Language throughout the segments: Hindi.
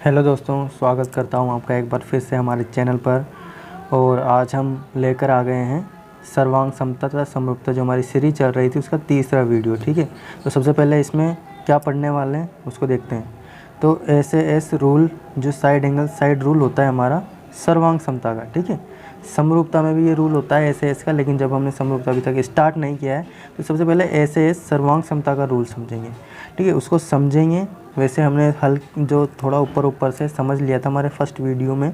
हेलो दोस्तों, स्वागत करता हूं आपका एक बार फिर से हमारे चैनल पर। और आज हम लेकर आ गए हैं सर्वांग समता तथा समरूपता, जो हमारी सीरीज चल रही थी उसका तीसरा वीडियो। ठीक है, तो सबसे पहले इसमें क्या पढ़ने वाले हैं उसको देखते हैं। तो SAS रूल, जो साइड एंगल साइड रूल होता है हमारा सर्वांग समता का। ठीक है, समरूपता में भी ये रूल होता है SAS का, लेकिन जब हमने समरूपता अभी तक स्टार्ट नहीं किया है तो सबसे पहले SAS सर्वांग समता का रूल समझेंगे। ठीक है, उसको समझेंगे। वैसे हमने हल जो थोड़ा ऊपर से समझ लिया था हमारे फर्स्ट वीडियो में,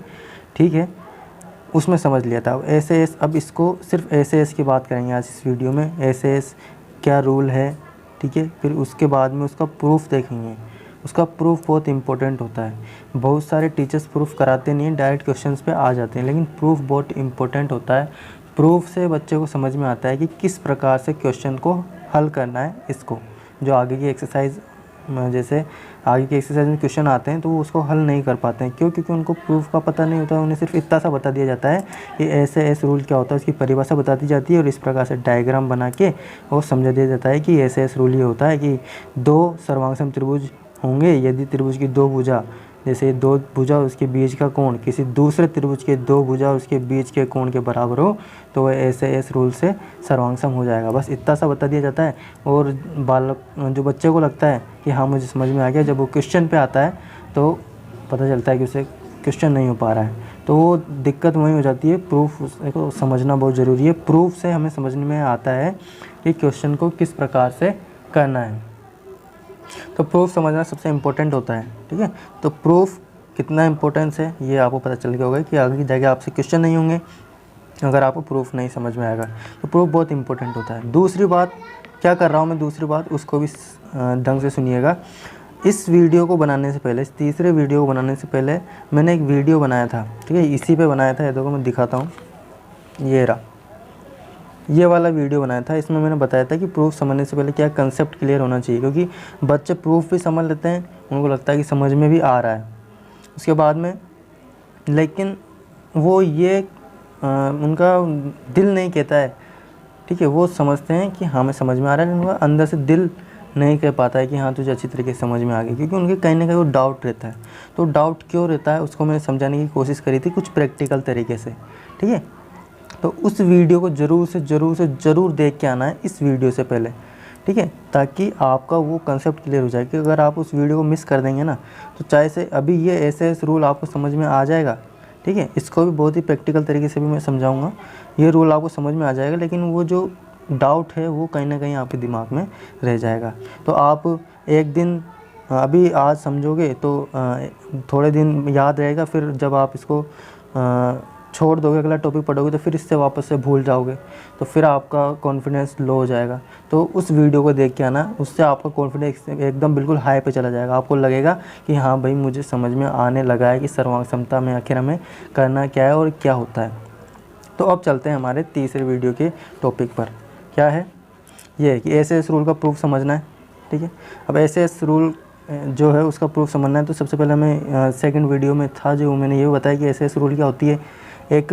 ठीक है, उसमें समझ लिया था। अब SAS, अब इसको सिर्फ SAS की बात करेंगे आज इस वीडियो में। SAS क्या रूल है, ठीक है, फिर उसके बाद में उसका प्रूफ देखेंगे। उसका प्रूफ बहुत इंपॉर्टेंट होता है। बहुत सारे टीचर्स प्रूफ कराते नहीं हैं, डायरेक्ट क्वेश्चंस पे आ जाते हैं, लेकिन प्रूफ बहुत इंपॉर्टेंट होता है। प्रूफ से बच्चे को समझ में आता है कि किस प्रकार से क्वेश्चन को हल करना है। इसको जो आगे की एक्सरसाइज, जैसे आगे की एक्सरसाइज में क्वेश्चन आते हैं तो वो उसको हल नहीं कर पाते हैं। क्यों? क्योंकि उनको प्रूफ का पता नहीं होता। उन्हें सिर्फ इतना सा बता दिया जाता है कि SAS रूल क्या होता है, उसकी परिभाषा बता दी जाती है और इस प्रकार से डायग्राम बना के वो समझा दिया जाता है कि SAS रूल ये होता है कि दो सर्वांगसम त्रिभुज होंगे। यदि त्रिभुज की दो भुजा, जैसे दो भुजा उसके बीच का कोण किसी दूसरे त्रिभुज के दो भुजा उसके बीच के कोण के बराबर हो तो वह SAS रूल से सर्वांगसम हो जाएगा। बस इतना सा बता दिया जाता है। और बालक, जो बच्चे को लगता है कि हाँ मुझे समझ में आ गया, जब वो क्वेश्चन पे आता है तो पता चलता है कि उसे क्वेश्चन नहीं हो पा रहा है। तो वो दिक्कत वहीं हो जाती है। प्रूफ को समझना बहुत ज़रूरी है। प्रूफ से हमें समझने में आता है कि क्वेश्चन को किस प्रकार से करना है। तो प्रूफ समझना सबसे इम्पोर्टेंट होता है। ठीक है, तो प्रूफ कितना इम्पोर्टेंस है ये आपको पता चल गया होगा कि आगे की जगह आपसे क्वेश्चन नहीं होंगे अगर आपको प्रूफ नहीं समझ में आएगा। तो प्रूफ बहुत इंपॉर्टेंट होता है। दूसरी बात क्या कर रहा हूँ मैं, दूसरी बात उसको भी ढंग से सुनिएगा। इस वीडियो को बनाने से पहले, इस तीसरे वीडियो को बनाने से पहले मैंने एक वीडियो बनाया था। ठीक है, इसी पे बनाया था। ये देखो मैं दिखाता हूँ, ये रहा, ये वाला वीडियो बनाया था। इसमें मैंने बताया था कि प्रूफ समझने से पहले क्या कंसेप्ट क्लियर होना चाहिए, क्योंकि बच्चे प्रूफ भी समझ लेते हैं, उनको लगता है कि समझ में भी आ रहा है उसके बाद में, लेकिन वो ये उनका दिल नहीं कहता है। ठीक है, वो समझते हैं कि हाँ मैं समझ में आ रहा है, लेकिन उनका अंदर से दिल नहीं कह पाता है कि हाँ तुझे अच्छी तरीके से समझ में आ गई, क्योंकि उनके कहीं ना कहीं वो डाउट रहता है। तो डाउट क्यों रहता है उसको मैंने समझाने की कोशिश करी थी कुछ प्रैक्टिकल तरीके से। ठीक है, तो उस वीडियो को ज़रूर देख के आना है इस वीडियो से पहले। ठीक है, ताकि आपका वो कंसेप्ट क्लियर हो जाए। कि अगर आप उस वीडियो को मिस कर देंगे ना तो चाहे से अभी ये SAS रूल आपको समझ में आ जाएगा। ठीक है, इसको भी बहुत ही प्रैक्टिकल तरीके से भी मैं समझाऊंगा। ये रूल आपको समझ में आ जाएगा, लेकिन वो जो डाउट है वो कहीं ना कहीं आपके दिमाग में रह जाएगा। तो आप एक दिन अभी आज समझोगे तो थोड़े दिन याद रहेगा, फिर जब आप इसको छोड़ दोगे, अगला टॉपिक पढ़ोगे तो फिर इससे वापस से भूल जाओगे, तो फिर आपका कॉन्फिडेंस लो हो जाएगा। तो उस वीडियो को देख के आना, उससे आपका कॉन्फिडेंस एकदम बिल्कुल हाई पे चला जाएगा। आपको लगेगा कि हाँ भाई मुझे समझ में आने लगा है कि सर्वांग समता में आखिर हमें करना क्या है और क्या होता है। तो अब चलते हैं हमारे तीसरे वीडियो के टॉपिक पर। क्या है ये है कि SAS रूल का प्रूफ समझना है। ठीक है, अब SAS रूल जो है उसका प्रूफ समझना है। तो सबसे पहले हमें सेकंड वीडियो में था जो मैंने ये बताया कि SAS रूल क्या होती है। एक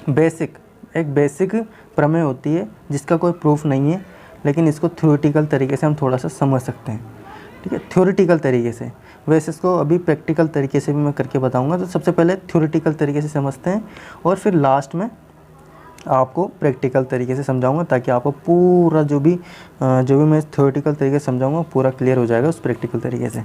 बेसिक प्रमेय होती है जिसका कोई प्रूफ नहीं है, लेकिन इसको थ्योरेटिकल तरीके से हम थोड़ा सा समझ सकते हैं। ठीक है, थ्योरेटिकल तरीके से। वैसे इसको अभी प्रैक्टिकल तरीके से भी मैं करके बताऊंगा। तो सबसे पहले थ्योरेटिकल तरीके से समझते हैं और फिर लास्ट में आपको प्रैक्टिकल तरीके से समझाऊंगा, ताकि आपको पूरा जो भी मैं थ्योरेटिकल तरीके से समझाऊंगा पूरा क्लियर हो जाएगा उस प्रैक्टिकल तरीके से।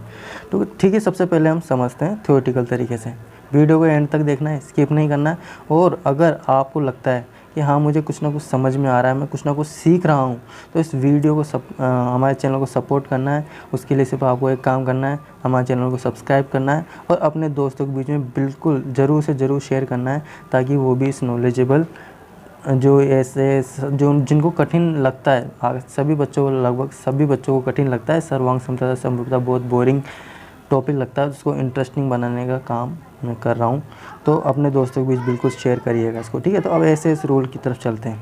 तो ठीक है, सबसे पहले हम समझते हैं थ्योरेटिकल तरीके से। वीडियो को एंड तक देखना है, स्किप नहीं करना है। और अगर आपको लगता है कि हाँ मुझे कुछ ना कुछ समझ में आ रहा है, मैं कुछ ना कुछ सीख रहा हूँ, तो इस वीडियो को हमारे चैनल को सपोर्ट करना है। उसके लिए सिर्फ आपको एक काम करना है, हमारे चैनल को सब्सक्राइब करना है और अपने दोस्तों के बीच में बिल्कुल ज़रूर से ज़रूर शेयर करना है, ताकि वो भी इस नॉलेजेबल जो ऐसे जो जिनको कठिन लगता है, सभी बच्चों को, लगभग सभी बच्चों को कठिन लगता है सर्वांग समता समरूपता, बहुत बोरिंग टॉपिक लगता है, उसको इंटरेस्टिंग बनाने का काम मैं कर रहा हूँ। तो अपने दोस्तों के बीच बिल्कुल शेयर करिएगा इसको। ठीक है, तो अब SAS रूल की तरफ चलते हैं,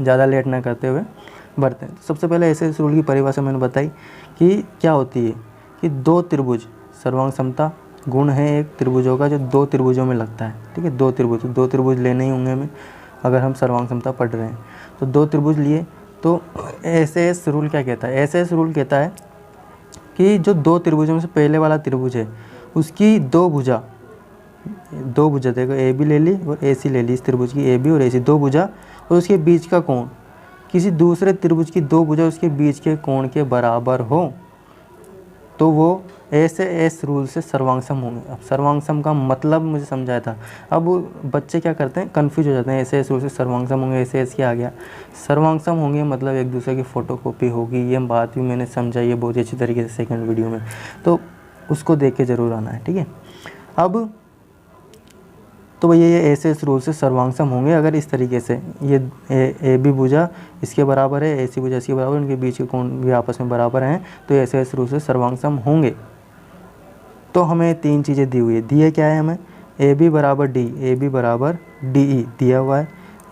ज़्यादा लेट ना करते हुए बढ़ते हैं। तो सबसे पहले SAS रूल की परिभाषा मैंने बताई कि क्या होती है कि दो त्रिभुज, सर्वांग समता गुण है एक त्रिभुजों का जो दो त्रिभुजों में लगता है। ठीक है, दो त्रिभुज लेने ही होंगे हमें अगर हम सर्वांग समता पढ़ रहे हैं। तो दो त्रिभुज लिए तो SAS रूल क्या कहता है? SAS रूल कहता है कि जो दो त्रिभुजों में से पहले वाला त्रिभुज है उसकी दो भुजा देखो ए बी ले ली और ए सी ले ली, इस त्रिभुज की ए बी और ए सी दो भुजा, और उसके बीच का कोण किसी दूसरे त्रिभुज की दो भुजा उसके बीच के कोण के बराबर हो तो वो ऐसे एस रूल से सर्वांगसम होंगे। अब सर्वांगसम का मतलब मुझे समझाया था। अब बच्चे क्या करते हैं, कन्फ्यूज हो जाते हैं, ऐसे एस रूल से सर्वांगसम होंगे, ऐसे एस क्या आ गया। सर्वांगसम होंगे मतलब एक दूसरे की फ़ोटोकॉपी होगी, ये बात भी मैंने समझाई है बहुत अच्छी तरीके से सेकंड वीडियो में, तो उसको देख के ज़रूर आना है, ठीक है। अब तो भैया ये ऐसे इस रूल से सर्वांगसम होंगे अगर इस तरीके से ये ए बी भुजा इसके बराबर है, ए सी भुजा इसके बराबर, उनके बीच के कोण भी आपस में बराबर हैं, तो ऐसे इस रूल से सर्वांगसम होंगे। तो हमें तीन चीज़ें दी हुई है। दिए क्या है हमें, ए बी बराबर डी, ए बी बराबर डी ई दिया हुआ है,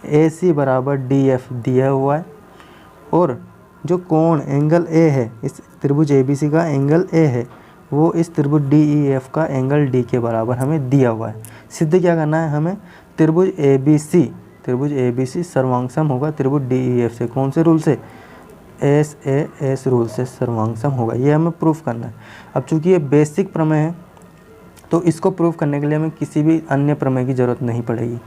ए सी बराबर डी एफ दिया हुआ है, और जो कोण एंगल ए है इस त्रिभुज ए बी सी का एंगल ए है वो इस त्रिभुज डी ई एफ का एंगल डी के बराबर हमें दिया हुआ है। सिद्ध क्या करना है हमें, त्रिभुज ए बी सी सर्वांगसम होगा त्रिभुज डी ई एफ से। कौन से रूल से, एस ए एस रूल से सर्वांगसम होगा, ये हमें प्रूफ करना है। अब चूंकि ये बेसिक प्रमेय है तो इसको प्रूफ करने के लिए हमें किसी भी अन्य प्रमेय की ज़रूरत नहीं पड़ेगी,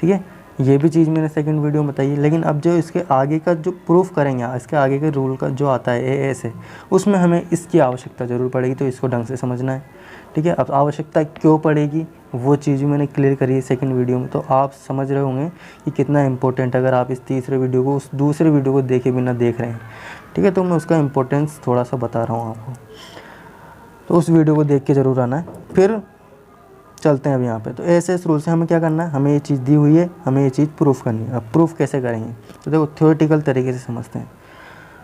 ठीक है। ये भी चीज़ मैंने सेकंड वीडियो में बताई है, लेकिन अब जो इसके आगे का जो प्रूफ करेंगे, इसके आगे के रूल का जो आता है ए एस है, उसमें हमें इसकी आवश्यकता ज़रूर पड़ेगी, तो इसको ढंग से समझना है, ठीक है। अब आवश्यकता क्यों पड़ेगी वो चीज़ मैंने क्लियर करी है सेकंड वीडियो में, तो आप समझ रहे होंगे कि कितना इंपॉर्टेंट, अगर आप इस तीसरे वीडियो को उस दूसरे वीडियो को देखे बिना देख रहे हैं, ठीक है, तो मैं उसका इम्पोर्टेंस थोड़ा सा बता रहा हूँ आपको, तो उस वीडियो को देख के ज़रूर आना है। फिर चलते हैं अब यहाँ पे। तो ऐसे इस रूल से हमें क्या करना है, हमें ये चीज़ दी हुई है, हमें ये चीज़ प्रूफ करनी है। अब प्रूफ कैसे करेंगे, तो देखो थ्योरेटिकल तरीके से समझते हैं,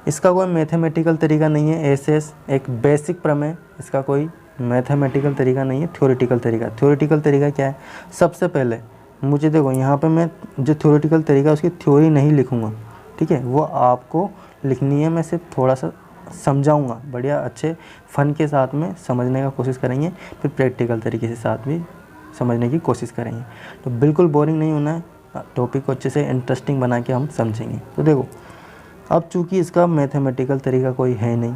इसका कोई मैथमेटिकल तरीका नहीं है। ऐसे एक बेसिक प्रमेय, इसका कोई मैथमेटिकल तरीका नहीं है, थ्योरेटिकल तरीका। थ्योरेटिकल तरीका क्या है, सबसे पहले मुझे देखो यहाँ पे मैं जो थ्योरेटिकल तरीका उसकी थ्योरी नहीं लिखूँगा, ठीक है, वो आपको लिखनी है, मैं सिर्फ थोड़ा सा समझाऊंगा, बढ़िया अच्छे फन के साथ में समझने का कोशिश करेंगे, फिर प्रैक्टिकल तरीके से साथ भी समझने की कोशिश करेंगे। तो बिल्कुल बोरिंग नहीं होना है, टॉपिक को अच्छे से इंटरेस्टिंग बना के हम समझेंगे। तो देखो अब चूँकि इसका मैथमेटिकल तरीका कोई है नहीं,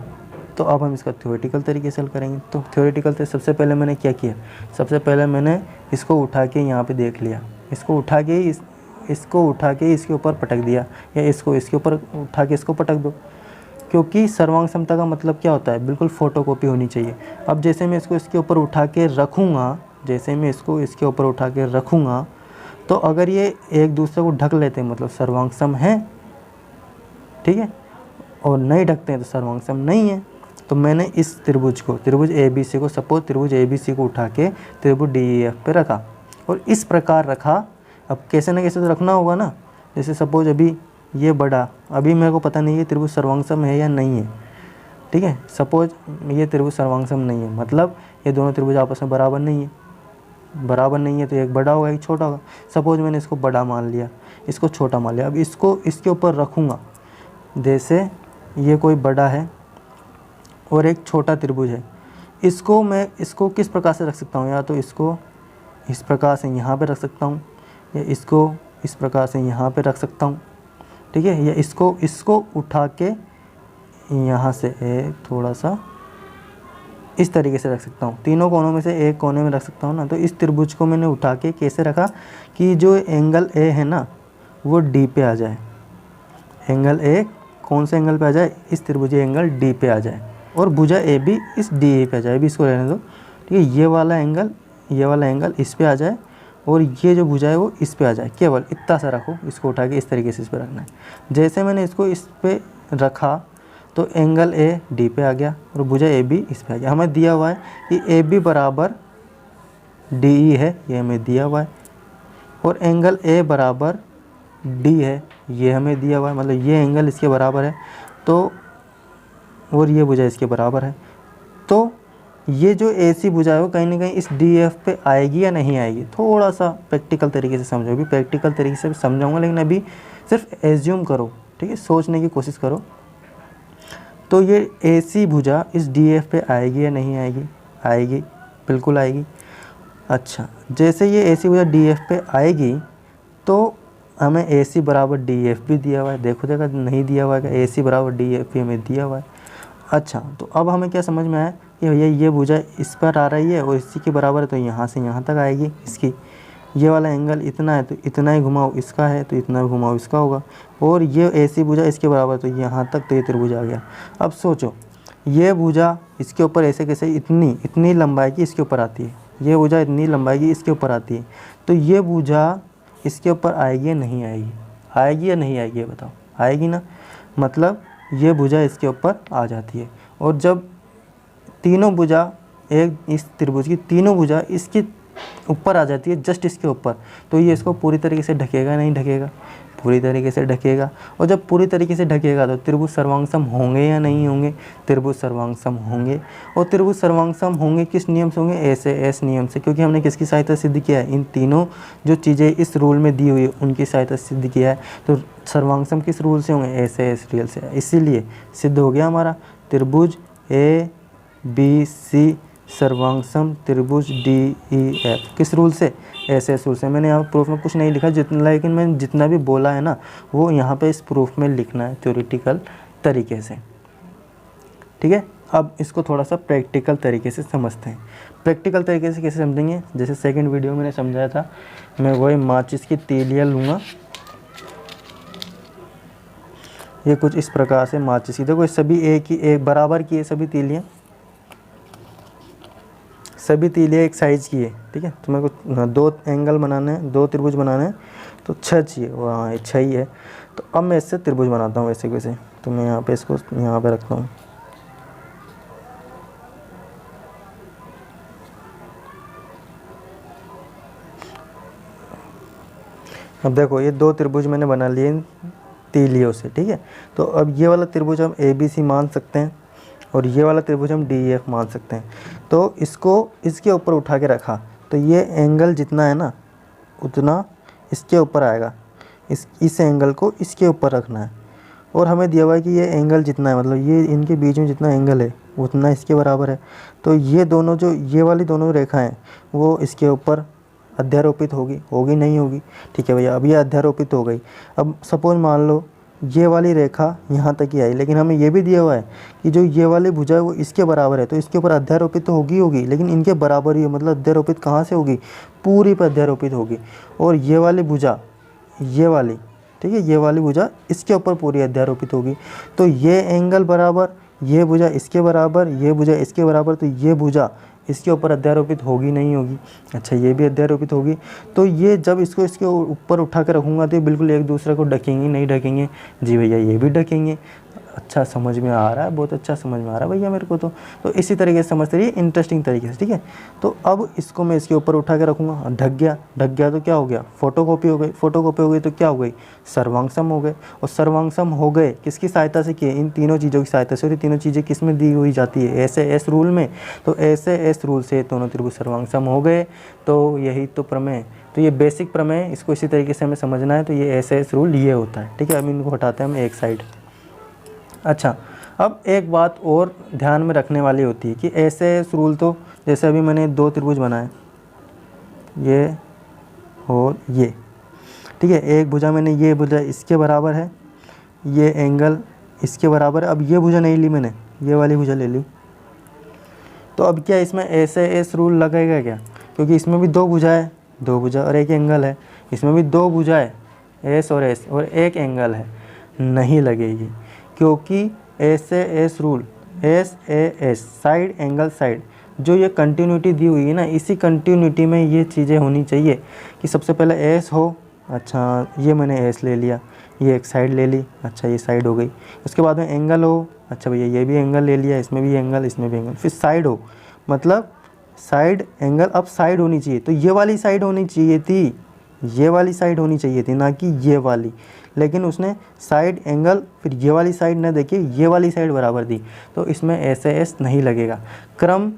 तो अब हम इसका थ्योरेटिकल तरीके से हल करेंगे। तो थ्योरेटिकल से सबसे पहले मैंने क्या किया, सबसे पहले मैंने इसको उठा के यहाँ पे देख लिया, इसको उठा के इसके ऊपर पटक दिया, या इसको इसके ऊपर उठा के इसको पटक दो, क्योंकि सर्वांग समता का मतलब क्या होता है, बिल्कुल फ़ोटोकॉपी होनी चाहिए। अब जैसे मैं इसको इसके ऊपर उठा के रखूँगा, तो अगर ये एक दूसरे को ढक लेते हैं मतलब सर्वांग सम है, ठीक है, और नहीं ढकते हैं तो सर्वांग सम नहीं है। तो मैंने इस त्रिभुज ए बी सी को, सपोज त्रिभुज ए बी सी को उठा के त्रिभुज डी ई एफ पे रखा, और इस प्रकार रखा। अब कैसे ना कैसे तो रखना होगा ना, जैसे सपोज अभी ये बड़ा, अभी मेरे को पता नहीं है त्रिभुज सर्वांगसम है या नहीं है, ठीक है, सपोज ये त्रिभुज सर्वांगसम नहीं है, मतलब ये दोनों त्रिभुज आपस में बराबर नहीं है, तो एक बड़ा होगा एक छोटा होगा। सपोज मैंने इसको बड़ा मान लिया, इसको छोटा मान लिया, अब इसको इसके ऊपर रखूँगा, जैसे ये कोई बड़ा है और एक छोटा त्रिभुज है, इसको किस प्रकार से रख सकता हूँ, या तो इसको इस प्रकार से यहाँ पे रख सकता हूँ, या इसको इस प्रकार से यहाँ पे रख सकता हूँ, ठीक है, या इसको उठा के यहाँ से थोड़ा सा इस तरीके से रख सकता हूँ, तीनों कोनों में से एक कोने में रख सकता हूँ ना। तो इस त्रिभुज को मैंने उठा के कैसे रखा कि जो एंगल ए है ना वो डी पे आ जाए, एंगल ए कौन से एंगल पे आ जाए, इस त्रिभुज एंगल डी पे आ जाए, और भुजा ए भी इस डी ए पे आ जाए, अभी इसको रहने दो, ठीक है, ये वाला एंगल इस पे आ जाए, और ये जो भुजा है वो इस पे आ जाए, केवल इतना सा रखो, इसको उठा के इस तरीके से इस पे रखना है। जैसे मैंने इसको इस पे रखा तो एंगल ए डी पे आ गया और भुजा ए बी इस पे आ गया। हमें दिया हुआ है कि ए बी बराबर डी ई है, ये हमें दिया हुआ है, और एंगल ए बराबर डी है, ये हमें दिया हुआ है, मतलब ये एंगल इसके बराबर है, तो और ये भुजा इसके बराबर है। तो ये जो ए सी भुजा है वो कहीं ना कहीं इस डी एफ पे आएगी या नहीं आएगी, थोड़ा सा प्रैक्टिकल तरीके से समझो। अभी प्रैक्टिकल तरीके से समझाऊंगा, लेकिन अभी सिर्फ एज्यूम करो, ठीक है, सोचने की कोशिश करो। तो ये ए सी भुजा इस डी एफ पे आएगी या नहीं आएगी, आएगी, बिल्कुल आएगी। अच्छा, जैसे ये ए सी भुजा डी एफ पे आएगी तो हमें ए सी बराबर डी एफ भी दिया हुआ है, देखो नहीं दिया हुआ है, ए सी बराबर डी एफ भी हमें दिया हुआ है। अच्छा, तो अब हमें क्या समझ में आया, कि भैया ये भुजा इस पर आ रही है और इसी के बराबर है तो यहाँ से यहाँ तक आएगी इसकी, ये वाला एंगल इतना है तो इतना ही घुमाओ इसका है तो इतना घुमाओ इसका होगा, और ये ऐसी भुजा इसके बराबर तो यहाँ तक, तो ये त्रिभुज आ गया। अब सोचो ये भुजा इसके ऊपर ऐसे कैसे, इतनी लंबाई की इसके ऊपर आती है, ये भुजा इतनी लंबाई की इसके ऊपर आती है, तो ये भुजा इसके ऊपर आएगी या नहीं आएगी, आएगी या नहीं आएगी, ये बताओ, आएगी ना। मतलब ये भुजा इसके ऊपर आ जाती है, और जब तीनों भुजा एक इस त्रिभुज की तीनों भुजा इसके ऊपर आ जाती है, जस्ट इसके ऊपर, तो ये इसको पूरी तरीके से ढकेगा नहीं ढकेगा, पूरी तरीके से ढकेगा। और जब पूरी तरीके से ढकेगा तो त्रिभुज सर्वांगसम होंगे या नहीं होंगे, त्रिभुज सर्वांगसम होंगे। और त्रिभुज सर्वांगसम होंगे किस नियम से होंगे, ऐसे एस नियम से, क्योंकि हमने किसकी सहायता सिद्ध किया है, इन तीनों जो चीज़ें इस रूल में दी हुई है उनकी सहायता सिद्ध किया है। तो सर्वांगसम किस रूल से होंगे, ऐसे एस रियल से, इसीलिए सिद्ध हो गया हमारा त्रिभुज ए बी सी सर्वांगसम त्रिभुज डी ई एफ, किस रूल से, ऐसे रूल से। मैंने यहाँ प्रूफ में कुछ नहीं लिखा जितना, लेकिन मैंने जितना भी बोला है ना वो यहाँ पे इस प्रूफ में लिखना है थ्योरेटिकल तरीके से, ठीक है। अब इसको थोड़ा सा प्रैक्टिकल तरीके से समझते हैं। प्रैक्टिकल तरीके से कैसे समझेंगे, जैसे सेकंड वीडियो में मैंने समझाया था, मैं वही माचिस की तीलियाँ लूँगा, ये कुछ इस प्रकार से माचिस की, देखो सभी एक बराबर की है, सभी तीलियाँ एक साइज़ की है, ठीक है। तो मेरे को 2 एंगल बनाने हैं, 2 त्रिभुज बनाने हैं, तो 6 चाहिए, वहाँ 6 ही है। तो अब मैं इससे त्रिभुज बनाता हूँ वैसे वैसे, तो मैं यहाँ पे इसको यहाँ पे रखता हूँ। अब देखो ये 2 त्रिभुज मैंने बना लिए तीलियों से, ठीक है। तो अब ये वाला त्रिभुज हम ए बी सी मान सकते हैं, और ये वाला त्रिभुज हम डी एफ मान सकते हैं। तो इसको इसके ऊपर उठा के रखा तो ये एंगल जितना है ना उतना इसके ऊपर आएगा, इस एंगल को इसके ऊपर रखना है। और हमें दिया हुआ है कि ये एंगल जितना है, मतलब ये इनके बीच में जितना एंगल है उतना इसके बराबर है। तो ये दोनों जो ये वाली दोनों रेखाएं वो इसके ऊपर अध्यारोपित होगी नहीं होगी, ठीक है भैया। अब ये अध्यारोपित हो गई। अब सपोज मान लो ये वाली रेखा यहाँ तक ही आई, लेकिन हमें ये भी दिया हुआ है कि जो ये वाली भुजा है वो इसके बराबर है, तो इसके ऊपर अध्यारोपित तो होगी, लेकिन इनके बराबर ही है, मतलब अध्यारोपित कहाँ से होगी, पूरी पर अध्यारोपित होगी। और ये वाली भुजा, ये वाली, ठीक है, ये वाली भुजा इसके ऊपर पूरी अध्यारोपित होगी। तो ये एंगल बराबर, ये भुजा इसके बराबर, ये भुजा इसके बराबर, तो ये भुजा इसके ऊपर अध्यारोपित होगी नहीं होगी, अच्छा ये भी अध्यारोपित होगी। तो ये जब इसको इसके ऊपर उठा कर रखूँगा तो ये बिल्कुल एक दूसरे को ढकेंगे नहीं ढकेंगे, जी भैया ये भी ढकेंगे। अच्छा समझ में आ रहा है, बहुत अच्छा समझ में आ रहा है भैया मेरे को। तो इसी तरीके से समझते रहिए इंटरेस्टिंग तरीके से, ठीक है। तो अब इसको मैं इसके ऊपर उठा के रखूँगा, ढक गया तो क्या हो गया, फोटोकॉपी हो गई, फोटोकॉपी हो गई तो क्या हो गई, सर्वांगसम हो गए। और सर्वांगसम हो गए किसकी सहायता से किए, इन तीनों चीज़ों की सहायता से। और ये तीनों चीज़ें किस में दी हुई जाती है, ऐसे एस रूल में। तो ऐसे एस रूल से दोनों त्रिभुज सर्वांगसम हो गए। तो यही तो प्रमेय, तो ये बेसिक प्रमेय, इसको इसी तरीके से हमें समझना है। तो ये ऐसे एस रूल ये होता है, ठीक है। अब इनको हटाते हैं हम एक साइड। अच्छा, अब एक बात और ध्यान में रखने वाली होती है कि ऐसे रूल, तो जैसे अभी मैंने 2 त्रिभुज बनाए, ये और ये, ठीक है। एक भुजा मैंने, ये भुजा इसके बराबर है, ये एंगल इसके बराबर है। अब ये भुजा नहीं ली मैंने, ये वाली भुजा ले ली। तो अब क्या इसमें ऐसे एस रूल लगेगा क्या, क्योंकि इसमें भी 2 भुजा है, 2 भुजा और एक एंगल है। इसमें भी 2 भुजा है, एस और एस, और एक एंगल है, नहीं लगेगी। क्योंकि ऐसे S rule, S A S, side angle side, जो ये कंटिन्यूटी दी हुई है ना, इसी कंटिन्यूटी में ये चीज़ें होनी चाहिए कि सबसे पहले एस हो, अच्छा ये मैंने एस ले लिया, ये एक साइड ले ली, अच्छा ये साइड हो गई। उसके बाद में एंगल हो, अच्छा भैया ये भी एंगल ले लिया, इसमें भी एंगल, इसमें भी एंगल, फिर साइड हो, मतलब साइड एंगल, अब साइड होनी चाहिए। तो ये वाली साइड होनी चाहिए थी, ये वाली साइड होनी चाहिए थी, ना कि ये वाली। लेकिन उसने साइड एंगल फिर ये वाली साइड न देखिए, ये वाली साइड बराबर दी, तो इसमें ऐसे एस नहीं लगेगा। क्रम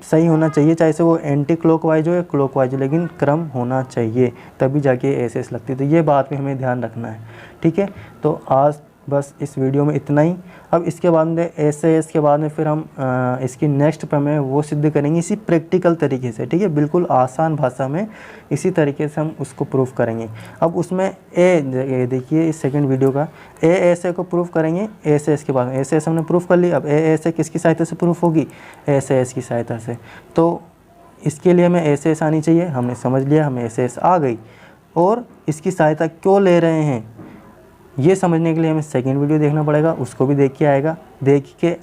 सही होना चाहिए, चाहे से वो एंटी क्लॉकवाइज हो या क्लॉकवाइज हो, लेकिन क्रम होना चाहिए, तभी जाके ऐसे एस लगती है। तो ये बात भी हमें ध्यान रखना है, ठीक है। तो आज बस इस वीडियो में इतना ही। अब इसके बाद में SAS के बाद में फिर हम इसकी नेक्स्ट प्रमेय वो सिद्ध करेंगे इसी प्रैक्टिकल तरीके से, ठीक है, बिल्कुल आसान भाषा में इसी तरीके से हम उसको प्रूफ करेंगे। अब उसमें देखिए इस सेकंड वीडियो का ASA को प्रूफ करेंगे SAS के बाद। SAS हमने प्रूफ कर लिया, अब ASA किसकी सहायता से प्रूफ होगी, SAS की सहायता से। तो इसके लिए हमें SAS आनी चाहिए, हमने समझ लिया, हमें SAS आ गई। और इसकी सहायता क्यों ले रहे हैं ये समझने के लिए हमें सेकंड वीडियो देखना पड़ेगा, उसको भी देख के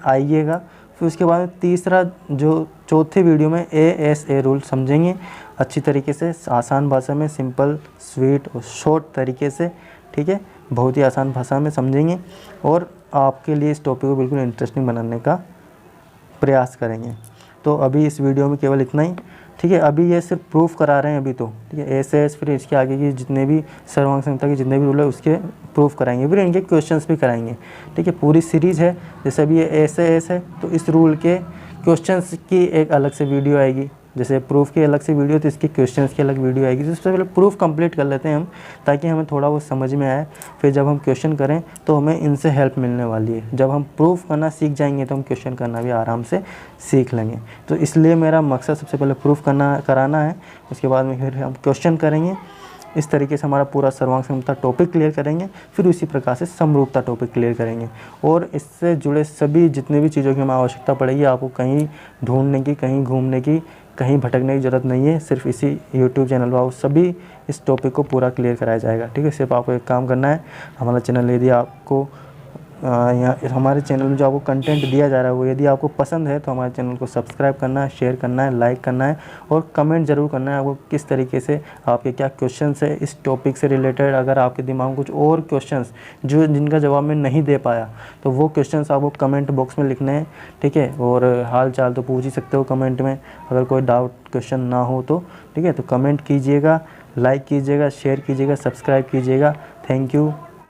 आइएगा। फिर उसके बाद तीसरा जो चौथे वीडियो में ASA रूल समझेंगे अच्छी तरीके से, आसान भाषा में, सिंपल स्वीट और शॉर्ट तरीके से, ठीक है, बहुत ही आसान भाषा में समझेंगे और आपके लिए इस टॉपिक को बिल्कुल इंटरेस्टिंग बनाने का प्रयास करेंगे। तो अभी इस वीडियो में केवल इतना ही, ठीक है। अभी ये सिर्फ प्रूफ करा रहे हैं अभी तो, ठीक है। SAS फिर इसके आगे की जितने भी सर्वांग संहिता के जितने भी रूल है उसके प्रूफ कराएंगे, फिर इनके क्वेश्चंस भी कराएंगे, ठीक है। पूरी सीरीज़ है, जैसे अभी ये SAS है तो इस रूल के क्वेश्चंस की एक अलग से वीडियो आएगी, जैसे प्रूफ की अलग से वीडियो तो इसके क्वेश्चंस की अलग वीडियो आएगी। तो सबसे पहले प्रूफ कंप्लीट कर लेते हैं हम, ताकि हमें थोड़ा वो समझ में आए, फिर जब हम क्वेश्चन करें तो हमें इनसे हेल्प मिलने वाली है। जब हम प्रूफ करना सीख जाएंगे तो हम क्वेश्चन करना भी आराम से सीख लेंगे। तो इसलिए मेरा मकसद सबसे पहले प्रूफ कराना है, उसके बाद में फिर हम क्वेश्चन करेंगे। इस तरीके से हमारा पूरा सर्वांग समरूपता टॉपिक क्लियर करेंगे, फिर उसी प्रकार से समरूपता टॉपिक क्लियर करेंगे। और इससे जुड़े सभी जितने भी चीज़ों की हमें आवश्यकता पड़ेगी, आपको कहीं ढूंढने की, कहीं घूमने की, कहीं भटकने की ज़रूरत नहीं है। सिर्फ इसी YouTube चैनल पर सभी इस टॉपिक को पूरा क्लियर कराया जाएगा, ठीक है। सिर्फ आपको एक काम करना है, हमारा चैनल यदि आपको यहाँ हमारे चैनल में जो आपको कंटेंट दिया जा रहा है वो यदि आपको पसंद है तो हमारे चैनल को सब्सक्राइब करना है, शेयर करना है, लाइक करना है और कमेंट ज़रूर करना है आपको किस तरीके से, आपके क्या क्वेश्चंस है इस टॉपिक से रिलेटेड। अगर आपके दिमाग में कुछ और क्वेश्चंस जो जिनका जवाब मैं नहीं दे पाया तो वो क्वेश्चंस आपको कमेंट बॉक्स में लिखने हैं, ठीक है। और हाल चाल तो पूछ ही सकते हो कमेंट में, अगर कोई डाउट क्वेश्चन ना हो तो, ठीक है। तो कमेंट कीजिएगा, लाइक कीजिएगा, शेयर कीजिएगा, सब्सक्राइब कीजिएगा। Thank you.